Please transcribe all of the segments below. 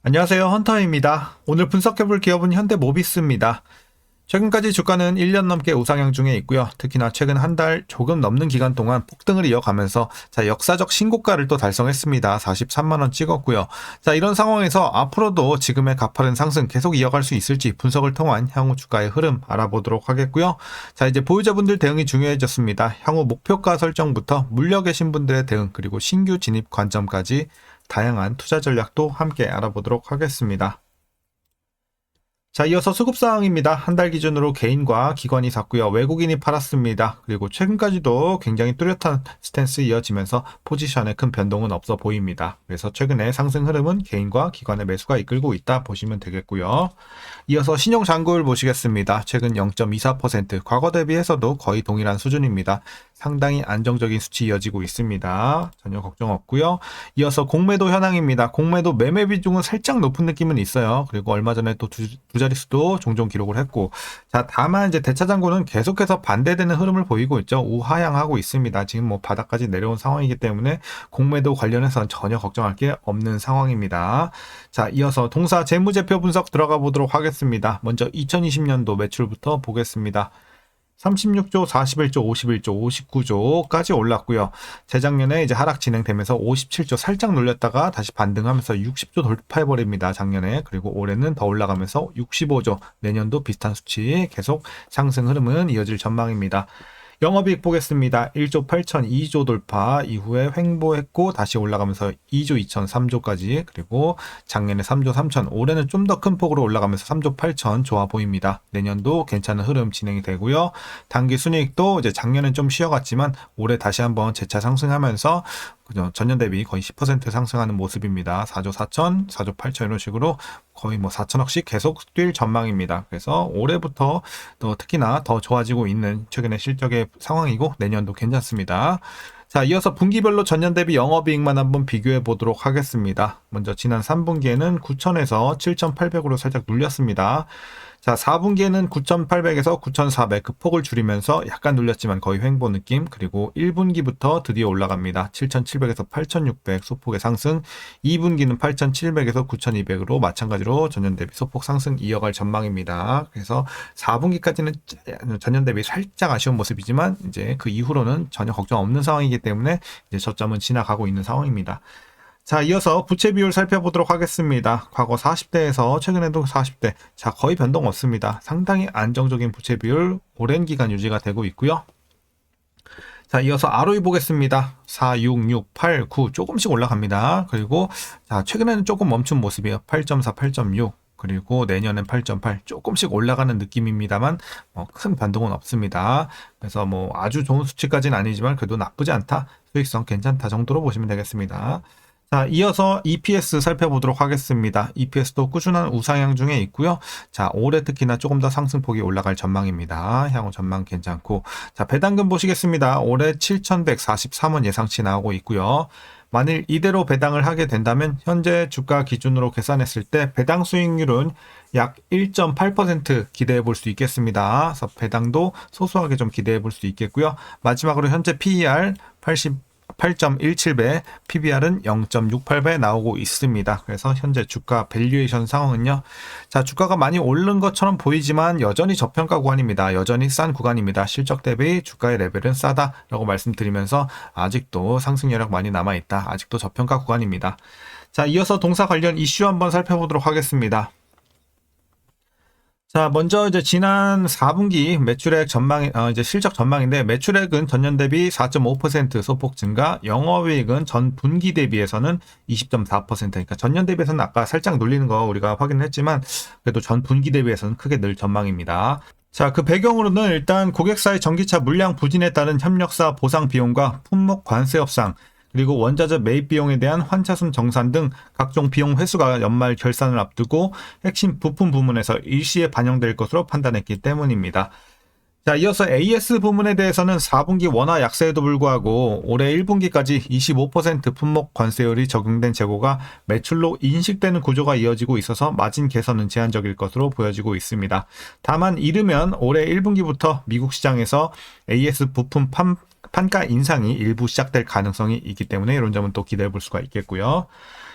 안녕하세요. 헌터입니다. 오늘 분석해볼 기업은 현대모비스입니다. 최근까지 주가는 1년 넘게 우상향 중에 있고요. 특히나 최근 한 달 조금 넘는 기간 동안 폭등을 이어가면서 역사적 신고가를 또 달성했습니다. 43만원 찍었고요. 이런 상황에서 앞으로도 지금의 가파른 상승 계속 이어갈 수 있을지 분석을 통한 향후 주가의 흐름 알아보도록 하겠고요. 이제 보유자분들 대응이 중요해졌습니다. 향후 목표가 설정부터 물려 계신 분들의 대응, 그리고 신규 진입 관점까지 다양한 투자 전략도 함께 알아보도록 하겠습니다. 이어서 수급사항입니다. 한 달 기준으로 개인과 기관이 샀고요. 외국인이 팔았습니다. 그리고 최근까지도 굉장히 뚜렷한 스탠스 이어지면서 포지션에 큰 변동은 없어 보입니다. 그래서 최근의 상승 흐름은 개인과 기관의 매수가 이끌고 있다 보시면 되겠고요. 이어서 신용잔고율 보시겠습니다. 최근 0.24%, 과거 대비해서도 거의 동일한 수준입니다. 상당히 안정적인 수치 이어지고 있습니다. 전혀 걱정 없고요. 이어서 공매도 현황입니다. 공매도 매매 비중은 살짝 높은 느낌은 있어요. 그리고 얼마 전에 또 두 자릿수도 종종 기록을 했고, 다만 이제 대차잔고는 계속해서 반대되는 흐름을 보이고 있죠. 우하향하고 있습니다. 지금 바닥까지 내려온 상황이기 때문에 공매도 관련해서는 전혀 걱정할 게 없는 상황입니다. 이어서 동사 재무제표 분석 들어가 보도록 하겠습니다. 먼저 2020년도 매출부터 보겠습니다. 36조, 41조, 51조, 59조까지 올랐고요. 재작년에 이제 하락 진행되면서 57조 살짝 눌렸다가 다시 반등하면서 60조 돌파해버립니다. 작년에. 그리고 올해는 더 올라가면서 65조, 내년도 비슷한 수치 계속 상승 흐름은 이어질 전망입니다. 영업이익 보겠습니다. 1조 8천, 2조 돌파 이후에 횡보했고 다시 올라가면서 2조 2천, 3조까지, 그리고 작년에 3조 3천, 올해는 좀 더 큰 폭으로 올라가면서 3조 8천 좋아 보입니다. 내년도 괜찮은 흐름 진행이 되고요. 단기 순이익도 이제 작년엔 좀 쉬어갔지만 올해 다시 한번 재차 상승하면서 전년 대비 거의 10% 상승하는 모습입니다. 4조 4천, 4조 8천 이런 식으로 거의 4천억씩 계속 뛸 전망입니다. 그래서 올해부터 또 특히나 더 좋아지고 있는 최근의 실적의 상황이고 내년도 괜찮습니다. 이어서 분기별로 전년 대비 영업이익만 한번 비교해 보도록 하겠습니다. 먼저 지난 3분기에는 9천에서 7,800으로 살짝 눌렸습니다. 4분기에는 9,800에서 9,400 그 폭을 줄이면서 약간 눌렸지만 거의 횡보 느낌, 그리고 1분기부터 드디어 올라갑니다. 7,700에서 8,600 소폭의 상승, 2분기는 8,700에서 9,200으로 마찬가지로 전년 대비 소폭 상승 이어갈 전망입니다. 그래서 4분기까지는 전년 대비 살짝 아쉬운 모습이지만 이제 그 이후로는 전혀 걱정 없는 상황이기 때문에 이제 저점은 지나가고 있는 상황입니다. 이어서 부채 비율 살펴보도록 하겠습니다. 과거 40대에서 최근에도 40대. 거의 변동 없습니다. 상당히 안정적인 부채 비율 오랜 기간 유지가 되고 있고요. 이어서 ROE 보겠습니다. 4, 6, 6, 8, 9 조금씩 올라갑니다. 그리고 최근에는 조금 멈춘 모습이에요. 8.4, 8.6. 그리고 내년엔 8.8 조금씩 올라가는 느낌입니다만 큰 변동은 없습니다. 그래서 아주 좋은 수치까지는 아니지만 그래도 나쁘지 않다, 수익성 괜찮다 정도로 보시면 되겠습니다. 이어서 EPS 살펴보도록 하겠습니다. EPS도 꾸준한 우상향 중에 있고요. 올해 특히나 조금 더 상승폭이 올라갈 전망입니다. 향후 전망 괜찮고. 배당금 보시겠습니다. 올해 7,143원 예상치 나오고 있고요. 만일 이대로 배당을 하게 된다면 현재 주가 기준으로 계산했을 때 배당 수익률은 약 1.8% 기대해 볼 수 있겠습니다. 그래서 배당도 소소하게 좀 기대해 볼 수 있겠고요. 마지막으로 현재 PER 8.17배, PBR은 0.68배 나오고 있습니다. 그래서 현재 주가 밸류에이션 상황은요. 주가가 많이 오른 것처럼 보이지만 여전히 저평가 구간입니다. 여전히 싼 구간입니다. 실적 대비 주가의 레벨은 싸다라고 말씀드리면서 아직도 상승 여력 많이 남아있다. 아직도 저평가 구간입니다. 이어서 동사 관련 이슈 한번 살펴보도록 하겠습니다. 먼저 이제 지난 4분기 매출액 전망, 이제 실적 전망인데, 매출액은 전년 대비 4.5% 소폭 증가, 영업이익은 전 분기 대비해서는 20.4%, 그러니까 전년 대비해서는 아까 살짝 눌리는 거 우리가 확인했지만, 그래도 전 분기 대비해서는 크게 늘 전망입니다. 그 배경으로는 일단 고객사의 전기차 물량 부진에 따른 협력사 보상 비용과 품목 관세 협상, 그리고 원자재 매입 비용에 대한 환차순 정산 등 각종 비용 회수가 연말 결산을 앞두고 핵심 부품 부문에서 일시에 반영될 것으로 판단했기 때문입니다. 이어서 AS 부문에 대해서는 4분기 원화 약세에도 불구하고 올해 1분기까지 25% 품목 관세율이 적용된 재고가 매출로 인식되는 구조가 이어지고 있어서 마진 개선은 제한적일 것으로 보여지고 있습니다. 다만 이르면 올해 1분기부터 미국 시장에서 AS 부품 판가 인상이 일부 시작될 가능성이 있기 때문에 이런 점은 또 기대해 볼 수가 있겠고요.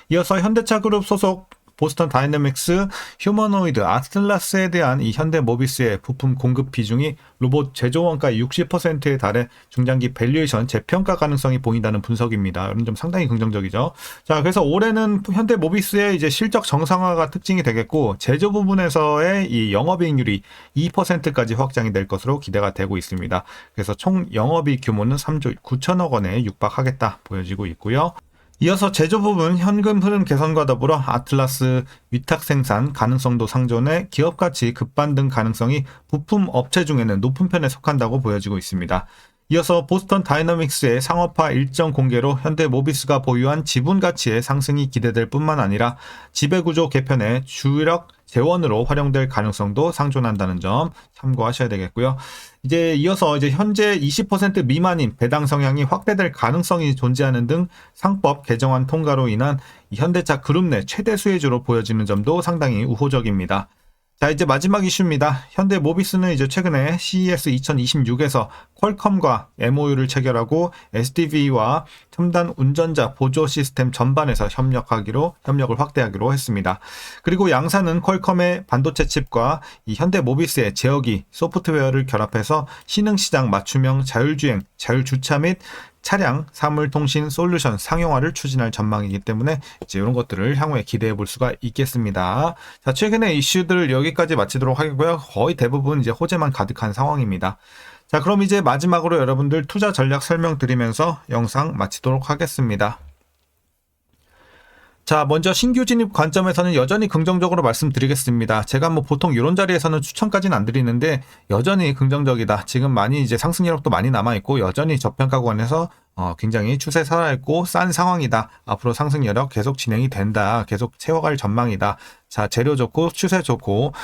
이어서 현대차 그룹 소속 보스턴 다이내믹스, 휴머노이드, 아틀라스에 대한 이 현대모비스의 부품 공급 비중이 로봇 제조 원가 60%에 달해 중장기 밸류에이션 재평가 가능성이 보인다는 분석입니다. 이런 점 상당히 긍정적이죠. 자, 그래서 올해는 현대모비스의 이제 실적 정상화가 특징이 되겠고, 제조 부분에서의 이 영업이익률이 2%까지 확장이 될 것으로 기대가 되고 있습니다. 그래서 총 영업이익 규모는 3조 9천억 원에 육박하겠다 보여지고 있고요. 이어서 제조 부분 현금 흐름 개선과 더불어 아틀라스 위탁 생산 가능성도 상존해 기업 가치 급반등 가능성이 부품 업체 중에는 높은 편에 속한다고 보여지고 있습니다. 이어서 보스턴 다이너믹스의 상업화 일정 공개로 현대모비스가 보유한 지분 가치의 상승이 기대될 뿐만 아니라 지배구조 개편의 주력 재원으로 활용될 가능성도 상존한다는 점 참고하셔야 되겠고요. 이제 이어서 이제 현재 20% 미만인 배당 성향이 확대될 가능성이 존재하는 등 상법 개정안 통과로 인한 현대차 그룹 내 최대 수혜주로 보여지는 점도 상당히 우호적입니다. 자, 이제 마지막 이슈입니다. 현대모비스는 이제 최근에 CES 2026에서 퀄컴과 MOU를 체결하고 SDV와 첨단 운전자 보조 시스템 전반에서 협력을 확대하기로 했습니다. 그리고 양사는 퀄컴의 반도체 칩과 이 현대모비스의 제어기 소프트웨어를 결합해서 신흥시장 맞춤형 자율주행, 자율주차 및 차량, 사물통신 솔루션 상용화를 추진할 전망이기 때문에 이제 이런 것들을 향후에 기대해 볼 수가 있겠습니다. 자, 최근의 이슈들 여기까지 마치도록 하겠고요. 거의 대부분 이제 호재만 가득한 상황입니다. 자, 그럼 이제 마지막으로 여러분들 투자 전략 설명드리면서 영상 마치도록 하겠습니다. 자, 먼저 신규 진입 관점에서는 여전히 긍정적으로 말씀드리겠습니다. 제가 뭐 보통 이런 자리에서는 추천까지는 안 드리는데 여전히 긍정적이다. 지금 많이 이제 상승 여력도 많이 남아있고 여전히 저평가권에서 굉장히 추세 살아있고 싼 상황이다. 앞으로 상승 여력 계속 진행이 된다. 계속 채워갈 전망이다. 자, 재료 좋고 추세 좋고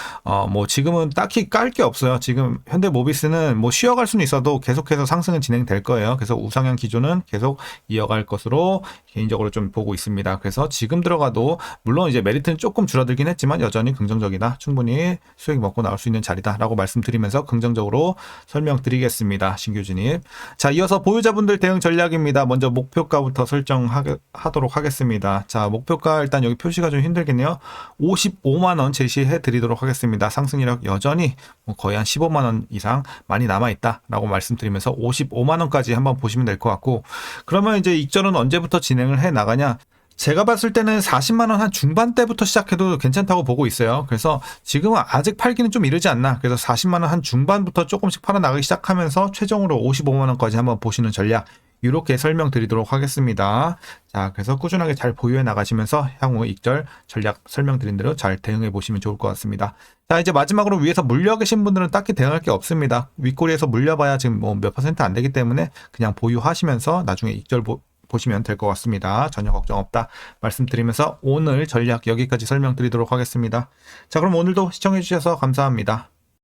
뭐 지금은 딱히 깔 게 없어요. 지금 현대모비스는 뭐 쉬어갈 수는 있어도 계속해서 상승은 진행될 거예요. 그래서 우상향 기조는 계속 이어갈 것으로 개인적으로 좀 보고 있습니다. 그래서 지금 들어가도 물론 이제 메리트는 조금 줄어들긴 했지만 여전히 긍정적이다. 충분히 수익 먹고 나올 수 있는 자리다라고 말씀드리면서 긍정적으로 설명드리겠습니다. 신규 진입. 자, 이어서 보유자분들 대응 전략입니다. 먼저 목표가부터 설정하도록 하겠습니다. 자, 목표가 일단 여기 표시가 좀 힘들겠네요. 55만원 제시해 드리도록 하겠습니다. 상승이력 여전히 거의 한 15만원 이상 많이 남아있다라고 말씀드리면서 55만원까지 한번 보시면 될 것 같고, 그러면 이제 익절은 언제부터 진행을 해 나가냐? 제가 봤을 때는 40만원 한 중반대부터 시작해도 괜찮다고 보고 있어요. 그래서 지금은 아직 팔기는 좀 이르지 않나. 그래서 40만원 한 중반부터 조금씩 팔아나가기 시작하면서 최종으로 55만원까지 한번 보시는 전략, 이렇게 설명드리도록 하겠습니다. 자, 그래서 꾸준하게 잘 보유해 나가시면서 향후 익절 전략 설명드린 대로 잘 대응해 보시면 좋을 것 같습니다. 자, 이제 마지막으로 위에서 물려 계신 분들은 딱히 대응할 게 없습니다. 윗꼬리에서 물려봐야 지금 뭐 몇 퍼센트 안 되기 때문에 그냥 보유하시면서 나중에 익절 보시면 될 것 같습니다. 전혀 걱정 없다 말씀드리면서 오늘 전략 여기까지 설명드리도록 하겠습니다. 자, 그럼 오늘도 시청해 주셔서 감사합니다.